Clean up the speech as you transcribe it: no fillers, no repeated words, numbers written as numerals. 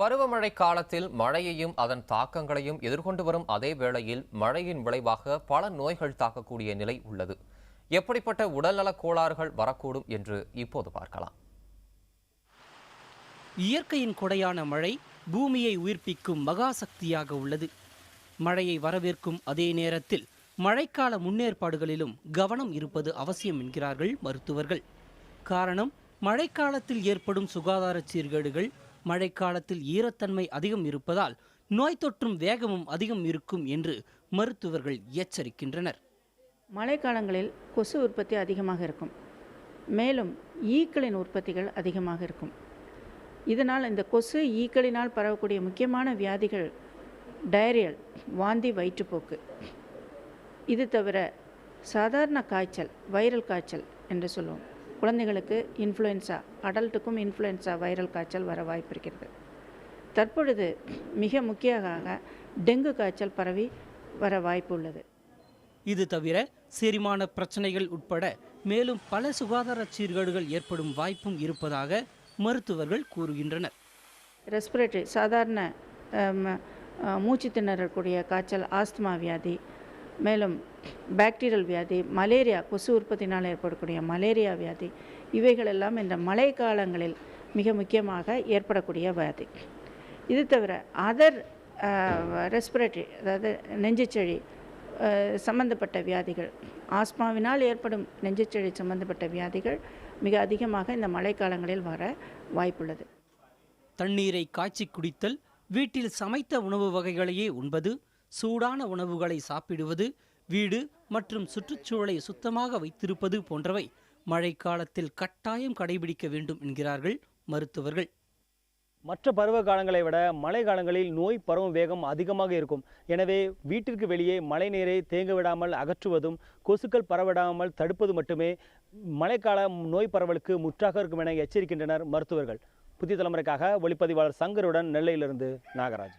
பருவமழை காலத்தில் மழையையும் அதன் தாக்கங்களையும் எதிர்கொண்டு வரும் அதே வேளையில் மழையின் விளைவாக பல நோய்கள் தாக்கக்கூடிய நிலை உள்ளது. எப்படிப்பட்ட உடல்நலக் கோளாறுகள் வரக்கூடும் என்று இப்போது பார்க்கலாம். இயற்கையின் கொடையான மழை பூமியை உயிர்ப்பிக்கும் மகா சக்தியாக உள்ளது. மழையை வரவேற்கும் அதே நேரத்தில் மழைக்கால முன்னேற்பாடுகளிலும் கவனம் இருப்பது அவசியம் என்கிறார்கள் மருத்துவர்கள். காரணம், மழைக்காலத்தில் ஏற்படும் சுகாதார சீர்கேடுகள் மழைக்காலத்தில் ஈரத்தன்மை அதிகம் இருப்பதால் நோய் தொற்றும் வேகமும் அதிகம் இருக்கும் என்று மருத்துவர்கள் எச்சரிக்கின்றனர். மழைக்காலங்களில் கொசு உற்பத்தி அதிகமாக இருக்கும். மேலும் ஈக்களின் உற்பத்திகள் அதிகமாக இருக்கும். இதனால் இந்த கொசு ஈக்களினால் பரவக்கூடிய முக்கியமான வியாதிகள் டயரியல், வாந்தி, வயிற்றுப்போக்கு. இது தவிர சாதாரண காய்ச்சல், வைரல் காய்ச்சல் என்று சொல்லுவோம். குழந்தைகளுக்கு இன்ஃப்ளூயன்ஸா, அடல்ட்டுக்கும் இன்ஃப்ளூயன்ஸா வைரல் காய்ச்சல் வர வாய்ப்பு இருக்கிறது. தற்பொழுது மிக முக்கியமாக டெங்கு காய்ச்சல் பரவி வர வாய்ப்பு உள்ளது. இது தவிர செரிமான பிரச்சனைகள் உட்பட மேலும் பல சுகாதார சீர்கேடுகள் ஏற்படும் வாய்ப்பும் இருப்பதாக மருத்துவர்கள் கூறுகின்றனர். ரெஸ்பிரேட்டரி, சாதாரண மூச்சு திணறக்கூடிய காய்ச்சல், ஆஸ்துமா வியாதி, மேலும் பாக்டீரியல் வியாதி, மலேரியா, கொசு உற்பத்தினால் ஏற்படக்கூடிய மலேரியா வியாதி, இவைகளெல்லாம் இந்த மழை காலங்களில் மிக முக்கியமாக ஏற்படக்கூடிய வியாதி. இது தவிர அதர் ரெஸ்பிரேட்டரி, அதாவது நெஞ்சுச்செழி சம்பந்தப்பட்ட வியாதிகள், ஆஸ்மாவினால் ஏற்படும் நெஞ்சுச்செழி சம்பந்தப்பட்ட வியாதிகள் மிக அதிகமாக இந்த மழைக்காலங்களில் வர வாய்ப்புள்ளது. தண்ணீரை காய்ச்சி குடித்தல், வீட்டில் சமைத்த உணவு வகைகளையே உண்பது, சூடான உணவுகளை சாப்பிடுவது, வீடு மற்றும் சுற்றுச்சூழலை சுத்தமாக வைத்திருப்பது போன்றவை மழைக்காலத்தில் கட்டாயம் கடைபிடிக்க வேண்டும் என்கிறார்கள் மருத்துவர்கள். மற்ற பருவ காலங்களை விட மழை காலங்களில் நோய் பரவும் வேகம் அதிகமாக இருக்கும். எனவே வீட்டிற்கு வெளியே மழை நீரை தேங்க விடாமல் அகற்றுவதும் கொசுக்கள் பரவிடாமல் தடுப்பது மட்டுமே மழைக்கால நோய் பரவலுக்கு முற்றாக இருக்கும் என எச்சரிக்கின்றனர் மருத்துவர்கள். புதிய தலைமுறைக்காக ஒளிப்பதிவாளர் சங்கருடன் நெல்லையிலிருந்து நாகராஜ்.